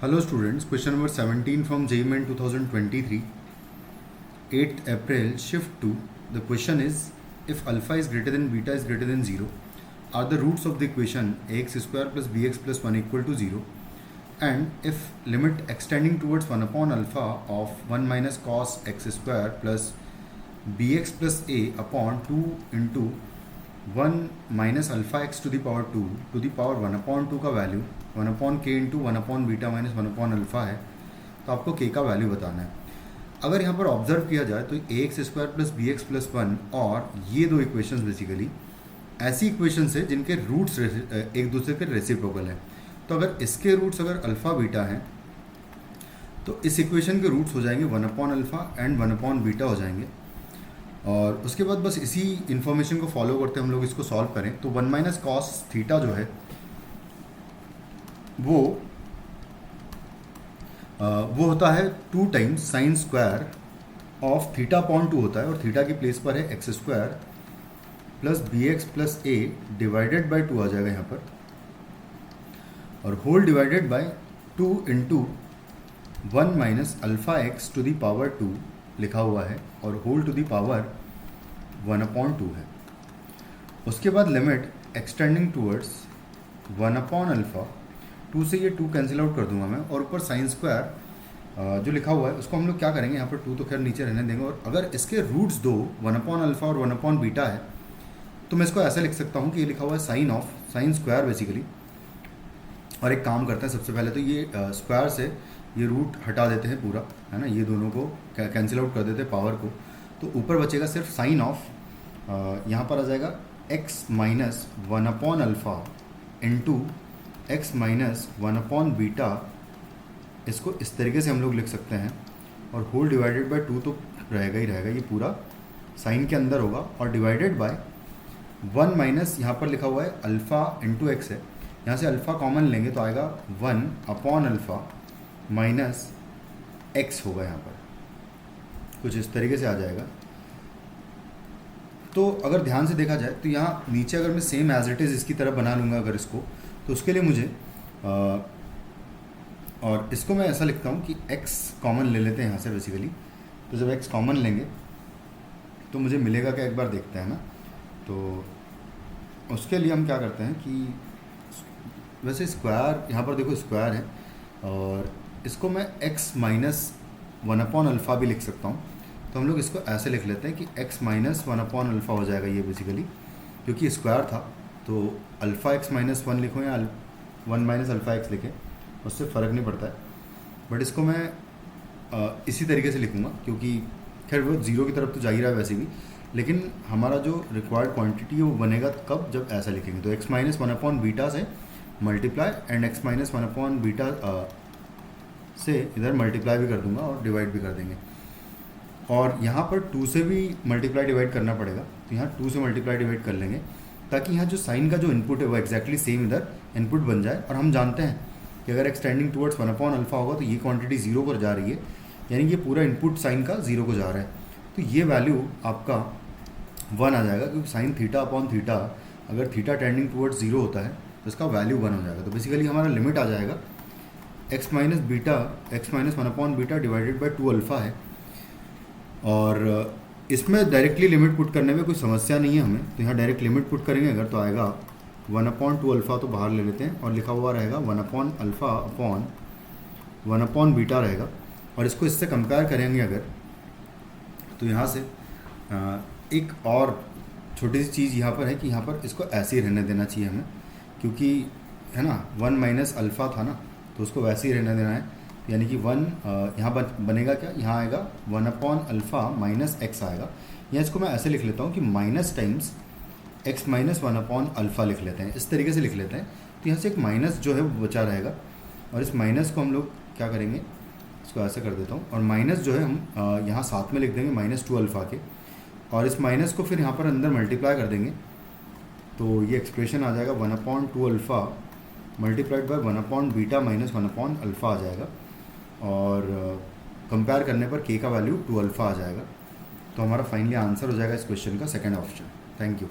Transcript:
Hello students, question number 17 from JEE 2023, 8th April, shift 2. The question is, if alpha is greater than beta is greater than 0, are the roots of the equation ax square plus bx plus 1 equal to 0? And if limit extending towards 1 upon alpha of 1 minus cos x square plus bx plus a upon 2 into 1 minus alpha x to the power 2 to the power 1 upon 2 का value 1 upon के into 1 upon beta minus 1 upon alpha है, तो आपको के का value बताना है। अगर यहाँ पर ऑब्जर्व किया जाए तो a x square plus b x plus 1 और ये दो इक्वेशंस बेसिकली ऐसी इक्वेशंस है जिनके रूट्स एक दूसरे के रेसिप्रोकल हैं। तो अगर इसके रूट्स अगर अल्फ़ा बीटा हैं तो इस इक्वेशन के रूट्स हो जाएंगे 1 upon alpha and 1 upon beta हो जाएंगे। और उसके बाद बस इसी इन्फॉर्मेशन को फॉलो करते हम लोग इसको सॉल्व करें तो 1 माइनस कॉस थीटा जो है वो होता है 2 times sine square of theta upon 2 होता है, और थीटा की प्लेस पर है x square plus b x plus a divided by 2 आ जाएगा यहाँ पर, और whole divided by 2 into 1 minus alpha x to the power 2 लिखा हुआ है, और whole to the power 1 upon 2 है। उसके बाद limit extending towards 1 upon alpha, 2 से ये 2 कैंसिल आउट कर दूंगा मैं, और ऊपर साइन स्क्वायर जो लिखा हुआ है उसको हम लोग क्या करेंगे, यहाँ पर 2 तो खैर नीचे रहने देंगे, और अगर इसके रूट्स दो 1 अपॉन अल्फ़ा और 1 अपॉन बीटा है तो मैं इसको ऐसा लिख सकता हूँ कि ये लिखा हुआ है sine of sine square basically. और एक काम करते हैं, सबसे पहले तो ये स्क्वायर से ये रूट हटा देते हैं पूरा, है ना, ये दोनों को कैंसिल आउट कर देते हैं पावर को, तो ऊपर बचेगा सिर्फ साइन ऑफ, यहाँ पर आ जाएगा x minus 1 upon alpha into x minus 1 upon beta. इसको इस तरीके से हम लोग लिख सकते हैं, और होल डिवाइडेड बाय 2 तो रहेगा ही रहेगा, ये पूरा साइन के अंदर होगा, और डिवाइडेड बाय 1 माइनस यहाँ पर लिखा हुआ है अल्फ़ा इंटू एक्स है, यहाँ से अल्फ़ा कॉमन लेंगे तो आएगा 1 अपॉन अल्फ़ा माइनस एक्स होगा, यहाँ पर कुछ इस तरीके से आ जाएगा। तो अगर ध्यान से देखा जाए तो यहाँ नीचे अगर मैं सेम एज इट इज़ इसकी तरह बना लूँगा अगर इसको, तो उसके लिए मुझे और इसको मैं ऐसा लिखता हूँ कि x कॉमन ले लेते हैं यहाँ से बेसिकली। तो जब x कॉमन लेंगे तो मुझे मिलेगा क्या, एक बार देखते हैं ना। तो उसके लिए हम क्या करते हैं कि वैसे स्क्वायर यहाँ पर देखो स्क्वायर है, और इसको मैं x माइनस 1 अपॉन अल्फ़ा भी लिख सकता हूँ। तो हम लोग इसको ऐसे लिख लेते हैं कि x माइनस 1 अपॉन अल्फ़ा हो जाएगा ये बेसिकली, क्योंकि स्क्वायर था तो अल्फ़ा x माइनस 1 लिखो या 1 माइनस अल्फ़ा x लिखें, उससे फ़र्क नहीं पड़ता है। बट इसको मैं इसी तरीके से लिखूँगा, क्योंकि खैर वो 0 की तरफ तो जा ही रहा है वैसे भी, लेकिन हमारा जो रिक्वायर्ड क्वांटिटी है वो बनेगा कब, जब ऐसा लिखेंगे। तो x माइनस 1 अपॉन बीटा से multiply and x minus 1 upon beta से इधर मल्टीप्लाई भी कर दूंगा और डिवाइड भी कर देंगे, और यहाँ पर 2 से भी मल्टीप्लाई डिवाइड करना पड़ेगा, तो यहाँ 2 से मल्टीप्लाई डिवाइड कर लेंगे ताकि यहाँ जो साइन का जो इनपुट है वो एक्जैक्टली सेम इधर इनपुट बन जाए। और हम जानते हैं कि अगर एक्सटेंडिंग टुवर्ड्स 1 अपॉन अल्फ़ा होगा तो ये क्वांटिटी 0 को जा रही है, यानी ये पूरा इनपुट साइन का 0 को जा रहा है, तो ये वैल्यू आपका 1 आ जाएगा, क्योंकि साइन थीटा अपॉन थीटा अगर थीटा टेंडिंग टुवर्ड्स 0 होता है तो इसका वैल्यू 1 हो जाएगा। तो बेसिकली हमारा लिमिट आ जाएगा x minus beta x minus 1 upon beta divided by 2 alpha है, और इसमें डायरेक्टली लिमिट पुट करने में कोई समस्या नहीं है हमें, तो यहाँ डायरेक्ट लिमिट पुट करेंगे अगर तो आएगा 1 अपॉन 2 अल्फ़ा, तो बाहर ले लेते हैं, और लिखा हुआ रहेगा 1 upon alpha upon 1 upon beta रहेगा। और इसको इससे कंपेयर करेंगे अगर, तो यहाँ से एक और छोटी सी चीज़ यहाँ पर है कि यहाँ पर इसको ऐसे ही रहने देना चाहिए हमें, क्योंकि है ना 1 माइनस अल्फ़ा था ना, तो उसको वैसे ही रहने देना है, यानी कि 1 यहाँ बनेगा क्या, यहाँ आएगा 1 अपॉन अल्फ़ा माइनस एक्स आएगा, या इसको मैं ऐसे लिख लेता हूँ कि minus times x minus 1 upon alpha लिख लेते हैं, इस तरीके से लिख लेते हैं। तो यहाँ से एक माइनस जो है वो बचा रहेगा, और इस माइनस को हम लोग क्या करेंगे, इसको ऐसे कर देता हूँ, और माइनस जो है हम यहाँ साथ में लिख देंगे -2 अल्फ़ा के, और इस माइनस को फिर यहाँ पर अंदर मल्टीप्लाई कर देंगे, तो ये एक्सप्रेशन आ जाएगा 1 upon 2 alpha multiplied by 1 upon beta minus 1 upon alpha आ जाएगा, और कंपेयर करने पर k का वैल्यू 2 अल्फ़ा आ जाएगा। तो हमारा फाइनली आंसर हो जाएगा इस क्वेश्चन का सेकंड ऑप्शन। Thank you.